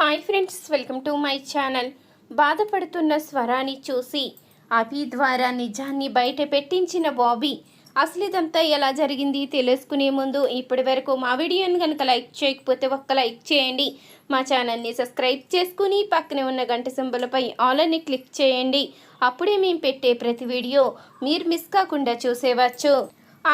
Hi friends, welcome to my channel. బాధపడుతున్న స్వరాన్ని చూసి అభి ద్వారా నిజాన్ని బయట పెట్టించిన బాబీ. అసలు ఇదంతా ఎలా జరిగింది తెలుసుకునే ముందు ఇప్పటి వరకు మా వీడియోని కనుక లైక్ చేయకపోతే ఒక్క లైక్ చేయండి. మా ఛానల్ని సబ్స్క్రైబ్ చేసుకుని పక్కనే ఉన్న గంట సింబల్పై ఆల్ అని క్లిక్ చేయండి. అప్పుడే మేము పెట్టే ప్రతి వీడియో మీరు మిస్ కాకుండా చూసేవచ్చు.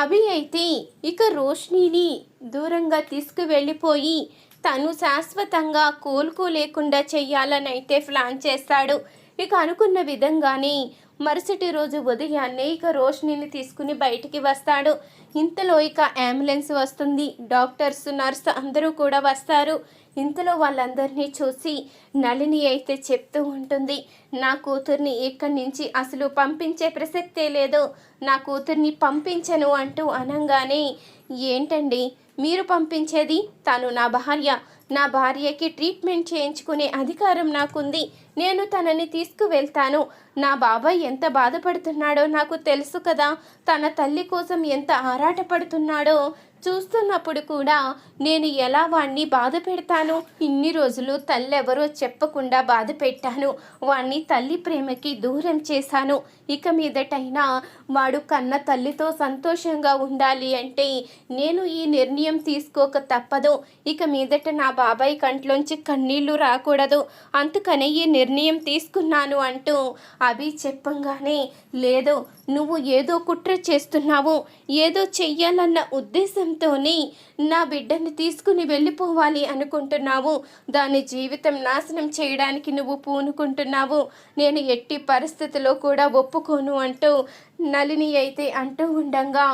అభి అయితే ఇక రోష్నీని దూరంగా తీసుకువెళ్ళిపోయి తను శాశ్వతంగా కోలుకోలేకుండా చెయ్యాలని అయితే ప్లాన్ చేస్తాడు. ఇక అనుకున్న విధంగానే మరుసటి రోజు ఉదయాన్నే ఇక రోష్నిని తీసుకుని బయటికి వస్తాడు. ఇంతలో ఇక అంబులెన్స్ వస్తుంది. డాక్టర్స్, నర్స్ అందరూ కూడా వస్తారు. ఇంతలో వాళ్ళందరినీ చూసి నళిని అయితే చెప్తూ ఉంటుంది, నా కూతుర్ని ఇక్కడి నుంచి అసలు పంపించే ప్రసక్తే లేదు, నా కూతుర్ని పంపించను అంటూ అనంగానే, ఏంటండి మీరు పంపించేది? తను నా భార్యకి ట్రీట్మెంట్ చేయించుకునే అధికారం నాకుంది. నేను తనని తీసుకువెళ్తాను. నా బాబాయ్ ఎంత బాధపడుతున్నాడో నాకు తెలుసు కదా, తన తల్లి కోసం ఎంత ఆరాటపడుతున్నాడో చూస్తున్నప్పుడు కూడా నేను ఎలా వాణ్ణి బాధ పెడతాను? ఇన్ని రోజులు తల్లెవరో చెప్పకుండా బాధ పెట్టాను. వాణ్ణి తల్లి ప్రేమకి దూరం చేశాను. ఇక మీదటైనా వాడు కన్న తల్లితో సంతోషంగా ఉండాలి అంటే నేను ఈ నిర్ణయం తీసుకోక తప్పదు. ఇక మీదట నా బాబాయ్ కంట్లోంచి కన్నీళ్లు రాకూడదు. అందుకనే ఈ నిర్ణయం తీసుకున్నాను అంటూ అభి చెప్పంగానే, లేదు, నువ్వు ఏదో కుట్ర చేస్తున్నావు, ఏదో చెయ్యాలన్న ఉద్దేశంతోనే నా బిడ్డని తీసుకుని వెళ్ళిపోవాలి అనుకుంటున్నావు. దాని జీవితం నాశనం చేయడానికి నువ్వు పూనుకుంటున్నావు. నేను ఎట్టి పరిస్థితిలో కూడా ఒప్పుకోను అంటూ నళిని అయితే అంటూ ఉండంగా,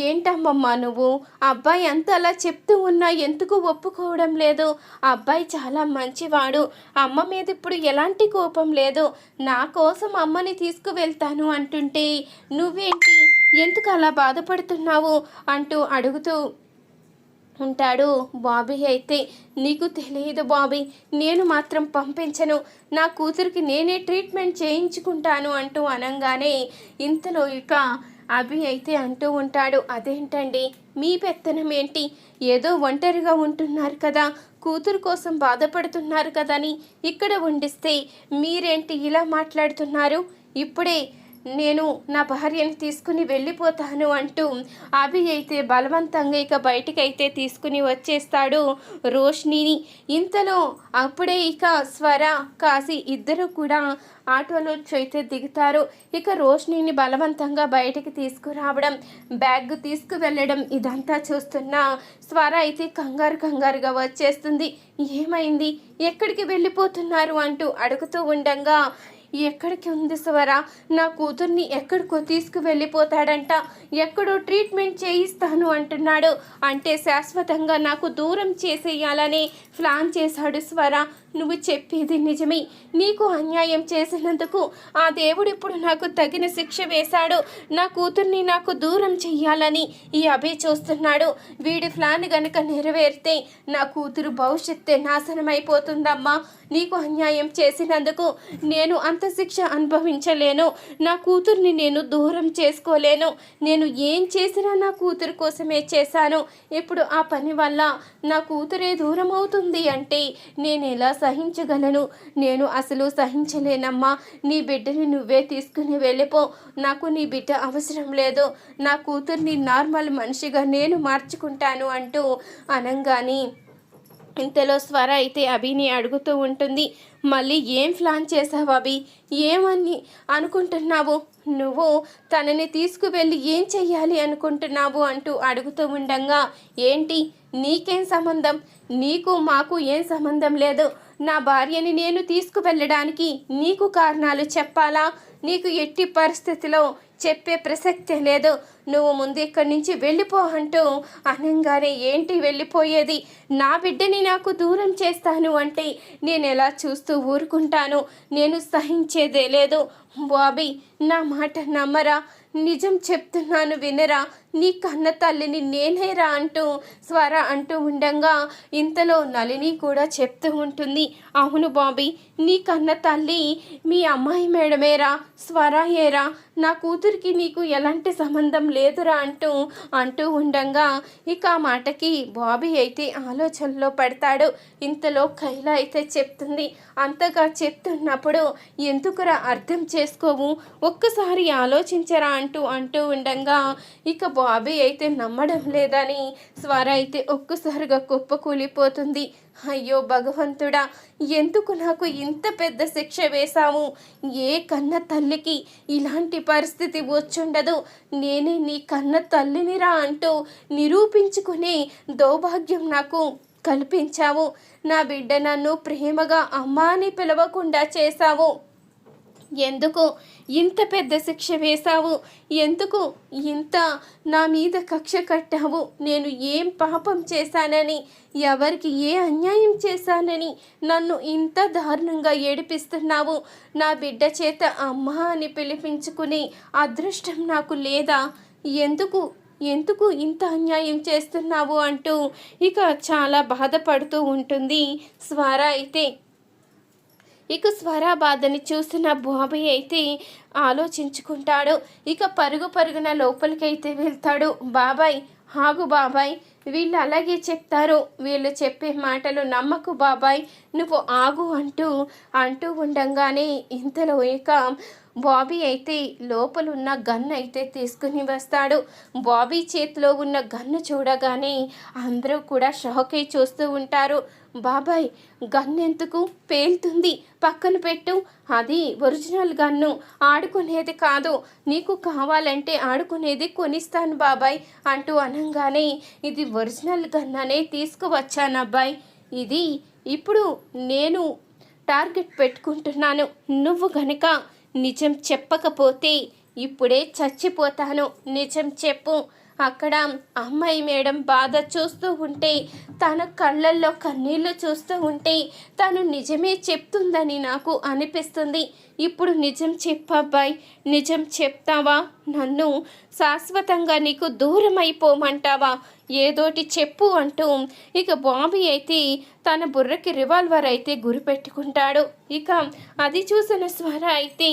ఏంటమ్మమ్మా నువ్వు? అబ్బాయి అంత అలా చెప్తూ ఉన్నా ఎందుకు ఒప్పుకోవడం లేదు? అబ్బాయి చాలా మంచివాడు, అమ్మ మీద ఇప్పుడు ఎలాంటి కోపం లేదు. నా కోసం అమ్మని తీసుకువెళ్తాను అంటుంటే నువ్వేంటి, ఎందుకు అలా బాధపడుతున్నావు అంటూ అడుగుతూ ఉంటాడు. బాబీ అయితే, నీకు తెలియదు బాబీ, నేను మాత్రం పంపించను, నా కూతురికి నేనే ట్రీట్మెంట్ చేయించుకుంటాను అంటూ అనంగానే ఇంతలో ఇక అభి అయితే అంటూ ఉంటాడు, అదేంటండి మీ పెత్తనం ఏంటి? ఏదో ఒంటరిగా ఉంటున్నారు కదా, కూతురు కోసం బాధపడుతున్నారు కదా అని ఇక్కడ ఉండిస్తే మీరేంటి ఇలా మాట్లాడుతున్నారు? ఇప్పుడే నేను నా భార్యను తీసుకుని వెళ్ళిపోతాను అంటూ అభి అయితే బలవంతంగా ఇక బయటికైతే తీసుకుని వచ్చేస్తాడు రోష్నిని. ఇంతలో అప్పుడే ఇక స్వర, కాశీ ఇద్దరు కూడా ఆటోలో అయితే దిగుతారు. ఇక రోష్నిని బలవంతంగా బయటికి తీసుకురావడం, బ్యాగ్ తీసుకువెళ్ళడం ఇదంతా చూస్తున్న స్వర అయితే కంగారుగా వచ్చేస్తుంది. ఏమైంది, ఎక్కడికి వెళ్ళిపోతున్నారు అంటూ అడుగుతూ ఉండంగా, ఎక్కడికి ఉంది స్వర, నా కూతుర్ని ఎక్కడికో తీసుకువెళ్ళిపోతాడంట, ఎక్కడో ట్రీట్మెంట్ చేయిస్తాను అంటున్నాడు, అంటే శాశ్వతంగా నాకు దూరం చేసేయాలని ప్లాన్ చేశాడు స్వర. నువ్వు చెప్పేది నిజమే, నీకు అన్యాయం చేసినందుకు ఆ దేవుడు ఇప్పుడు నాకు తగిన శిక్ష వేశాడు. నా కూతుర్ని నాకు దూరం చెయ్యాలని ఈ అభి చూస్తున్నాడు. వీడి ప్లాన్ గనక నెరవేరితే నా కూతురు భవిష్యత్తే నాశనమైపోతుందమ్మా. నీకు అన్యాయం చేసినందుకు నేను అంత శిక్ష అనుభవించలేను. నా కూతుర్ని నేను దూరం చేసుకోలేను. నేను ఏం చేసినా నా కూతురు కోసమే చేశాను. ఇప్పుడు ఆ పని వల్ల నా కూతురే దూరం అవుతుంది అంటే నేను ఎలా సహించగలను? నేను అసలు సహించలేనమ్మా. నీ బిడ్డని నువ్వే తీసుకుని వెళ్ళిపో. నాకు నీ బిడ్డ అవసరం లేదు. నా కూతుర్ని నార్మల్ మనిషిగా నేను మార్చుకుంటాను అంటూ అనంగాని ఇంతలో స్వర అయితే అభిని అడుగుతూ ఉంటుంది, మళ్ళీ ఏం ప్లాన్ చేసావు అభి? ఏమని అనుకుంటున్నావు నువ్వు? తనని తీసుకువెళ్ళి ఏం చెయ్యాలి అనుకుంటున్నావు అంటూ అడుగుతూ ఉండంగా, ఏంటి నీకేం సంబంధం? నీకు మాకు ఏం సంబంధం లేదు. నా భార్యని నేను తీసుకువెళ్ళడానికి నీకు కారణాలు చెప్పాలా? నీకు ఎట్టి పరిస్థితిలో చెప్పే ప్రసక్తే లేదు. నువ్వు ముందు ఇక్కడి నుంచి వెళ్ళిపో అంటూ అనంగానే, ఏంటి వెళ్ళిపోయేది? నా బిడ్డని నాకు దూరం చేస్తాను అంటే నేను ఎలా చూస్తూ ఊరుకుంటాను? నేను సహించేదే లేదు. బాబీ, నా మాట నమ్మరా? నిజం చెప్తున్నాను వినరా, నీ కన్న తల్లిని నేనేరా అంటూ స్వర అంటూ ఉండంగా ఇంతలో నళిని కూడా చెప్తూ ఉంటుంది, అవును బాబీ, నీ కన్న తల్లి మీ అమ్మాయి మేడమేరా, స్వర ఏరా, నా కూతురికి నీకు ఎలాంటి సంబంధం లేదురా అంటూ ఉండంగా ఇక ఆ మాటకి బాబీ అయితే ఆలోచనలో పడతాడు. ఇంతలో కైల అయితే చెప్తుంది, అంతగా చెప్తున్నప్పుడు ఎందుకురా అర్థం చేసుకోవు, ఒక్కసారి ఆలోచించరా అంటూ ఉండంగా ఇక బాబీ అయితే నమ్మడం లేదని స్వర అయితే ఒక్కసారిగా కుప్పకూలిపోతుంది. అయ్యో భగవంతుడా, ఎందుకు నాకు ఇంత పెద్ద శిక్ష వేశావు, ఏ కన్న తల్లికి ఇలాంటి పరిస్థితి వచ్చుండదు, నేనే నీ కన్న తల్లినిరా అంటూ నిరూపించుకునే దౌభాగ్యం నాకు కల్పించావు, నా బిడ్డ నన్ను ప్రేమగా అమ్మా అని పిలవకుండా చేశావు, ఎందుకు ఇంత పెద్ద శిక్ష వేశావు, ఎందుకు ఇంత నా మీద కక్ష కట్టావు, నేను ఏం పాపం చేశానని, ఎవరికి ఏ అన్యాయం చేశానని నన్ను ఇంత దారుణంగా ఏడిపిస్తున్నావు, నా బిడ్డ చేత అమ్మ అని పిలిపించుకునే అదృష్టం నాకు లేదా, ఎందుకు ఇంత అన్యాయం చేస్తున్నావు అంటూ ఇక చాలా బాధపడుతూ ఉంటుంది స్వర అయితే. ఇక స్వర బాధని చూసిన బాబీ అయితే ఆలోచించుకుంటాడు. ఇక పరుగున లోపలికైతే వెళ్తాడు. బాబాయ్ ఆగు బాబాయ్, వీళ్ళు అలాగే చెప్తారు, వీళ్ళు చెప్పే మాటలు నమ్మకు బాబాయ్, నువ్వు ఆగు అంటూ ఉండంగానే ఇంతలో ఇక బాబీ అయితే లోపలున్న గన్ను అయితే తీసుకుని వస్తాడు. బాబీ చేతిలో ఉన్న గన్ను చూడగానే అందరూ కూడా షాక్ అయి చూస్తూ ఉంటారు. బాబాయ్ గన్ను ఎందుకు పేలుతుంది, పక్కన పెట్టు, అది ఒరిజినల్ గన్ను, ఆడుకునేది కాదు, నీకు కావాలంటే ఆడుకునేది కొనిస్తాను బాబాయ్ అంటూ అనగానే ఇది ఒరిజినల్ గన్ననే తీసుకువచ్చానబ్బాయి, ఇది ఇప్పుడు నేను టార్గెట్ పెట్టుకుంటున్నాను, నువ్వు గనక నిజం చెప్పకపోతే ఇప్పుడే చచ్చిపోతాను, నిజం చెప్పు. అక్కడ అమ్మాయి మేడం బాధ చూస్తూ ఉంటే, తన కళ్ళల్లో కన్నీళ్ళు చూస్తూ ఉంటే తను నిజమే చెప్తుందని నాకు అనిపిస్తుంది. ఇప్పుడు నిజం చెప్పబ్బాయి, నిజం చెప్తావా, నన్ను శాశ్వతంగా నీకు దూరం అయిపోమంటావా, ఏదోటి చెప్పు అంటూ ఇక బాబీ అయితే తన బుర్రకి రివాల్వర్ అయితే గురిపెట్టుకుంటాడు. ఇక అది చూసిన స్వర అయితే,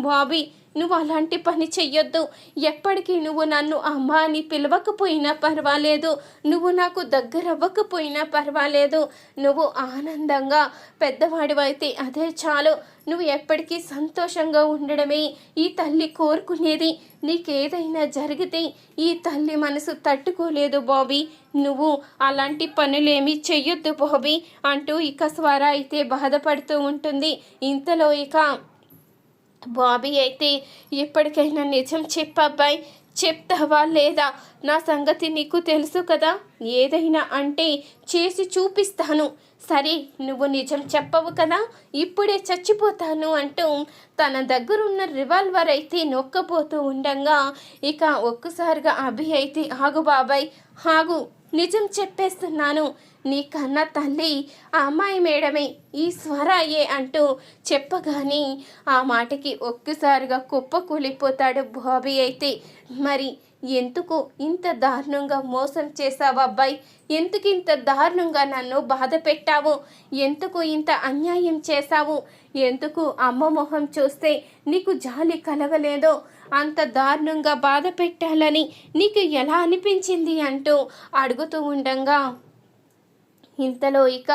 బాబీ నువ్వు అలాంటి పని చెయ్యొద్దు, ఎప్పటికీ నువ్వు నన్ను అమ్మ అని పిలవకపోయినా పర్వాలేదు, నువ్వు నాకు దగ్గర అవ్వకపోయినా పర్వాలేదు, నువ్వు ఆనందంగా పెద్దవాడివైతే అదే చాలు, నువ్వు ఎప్పటికీ సంతోషంగా ఉండడమే ఈ తల్లి కోరుకునేది, నీకేదైనా జరిగితే ఈ తల్లి మనసు తట్టుకోలేదు బాబీ, నువ్వు అలాంటి పనులేమీ చెయ్యొద్దు బాబీ అంటూ ఇక స్వర అయితే బాధపడుతూ ఉంటుంది. ఇంతలో ఇక బాబీ అయితే ఎప్పటికైనా నిజం చెప్పబ్బాయి, చెప్తావా లేదా, నా సంగతి నీకు తెలుసు కదా, ఏదైనా అంటే చేసి చూపిస్తాను, సరే నువ్వు నిజం చెప్పవు కదా, ఇప్పుడే చచ్చిపోతాను అంటూ తన దగ్గరున్న రివాల్వర్ అయితే నొక్కపోతూ ఉండగా ఇక ఒక్కసారిగా అభి అయితే, ఆగు బాబాయ్ ఆగు, నిజం చెప్పేస్తున్నాను, నీ కన్న తల్లి ఆ అమ్మాయి మేడమే, ఈ స్వరాయే అంటూ చెప్పగానే ఆ మాటకి ఒక్కసారిగా కుప్పకూలిపోతాడు బాబీ అయితే. మరి ఎందుకు ఇంత దారుణంగా మోసం చేశావు అబ్బాయి, ఎందుకు ఇంత దారుణంగా నన్ను బాధ పెట్టావు, ఎందుకు ఇంత అన్యాయం చేశావు, ఎందుకు అమ్మ మొహం చూస్తే నీకు జాలి కలగలేదో, అంత దారుణంగా బాధ పెట్టాలని నీకు ఎలా అనిపించింది అంటూ అడుగుతూ ఉండగా ఇంతలో ఇక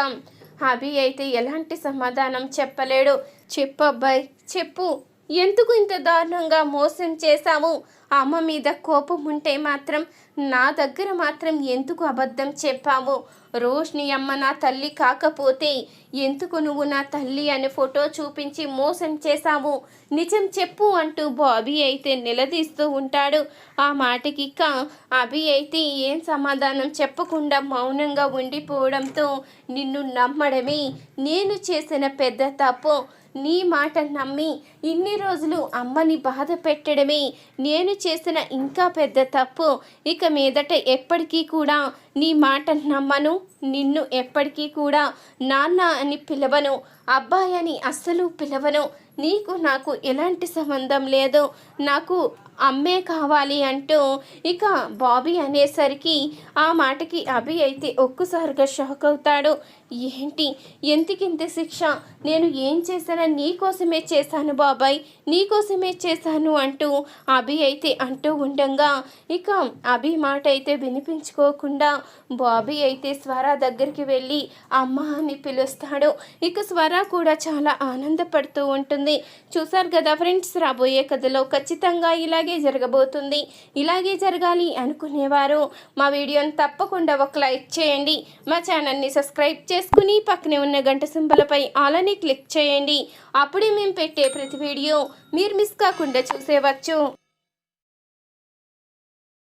అభి అయితే ఎలాంటి సమాధానం చెప్పలేడు. చెప్పు అబ్బాయి చెప్పు, ఎందుకు ఇంత దారుణంగా మోసం చేశావు, అమ్మ మీద కోపం ఉంటే మాత్రం నా దగ్గర మాత్రం ఎందుకు అబద్ధం చెప్పావు, రోష్ని అమ్మ నా తల్లి కాకపోతే ఎందుకు నువ్వు నా తల్లి అని ఫోటో చూపించి మోసం చేశావు, నిజం చెప్పు అంటూ బాబీ అయితే నిలదీస్తూ ఉంటాడు. ఆ మాటకి ఇక అభి అయితే ఏం సమాధానం చెప్పకుండా మౌనంగా ఉండిపోవడంతో నిన్ను నమ్మడమే నేను చేసిన పెద్ద తప్పు, నీ మాట నమ్మి ఇన్ని రోజులు అమ్మని బాధ పెట్టడమే నేను చేసిన ఇంకా పెద్ద తప్పు, ఇక మీదట ఎప్పటికీ కూడా నీ మాట నమ్మను, నిన్ను ఎప్పటికీ కూడా నాన్న అని పిలవను, అబ్బాయి అని అస్సలు పిలవను, నీకు నాకు ఎలాంటి సంబంధం లేదు, నాకు అమ్మే కావాలి అంటూ ఇక బాబీ అనేసరికి ఆ మాటకి అభి అయితే ఒక్కసారిగా షాక్ అవుతాడు. ఏంటి ఎంతకింత శిక్ష, నేను ఏం చేశానని నీకోసమే చేశాను బాబాయ్, నీకోసమే చేశాను అంటూ అభి అయితే అంటూ ఉండగా ఇక అభి మాట అయితే వినిపించుకోకుండా బాబీ అయితే స్వర దగ్గరికి వెళ్ళి అమ్మ అని పిలుస్తాడు. ఇక స్వర కూడా చాలా ఆనందపడుతూ ఉంటుంది. చూసారు కదా ఫ్రెండ్స్, రాబోయే కథలో ఖచ్చితంగా ఇలాగే జరగబోతుంది. ఇలాగే జరగాలి అనుకునేవారు మా వీడియోని తప్పకుండా ఒక లైక్ చేయండి, మా ఛానల్ని సబ్స్క్రైబ్ చేసుకుని పక్కనే ఉన్న గంట సింబలపై ఆల్ అని క్లిక్ చేయండి. అప్పుడే మేము పెట్టే ప్రతి వీడియో మీరు మిస్ కాకుండా చూసేవచ్చు.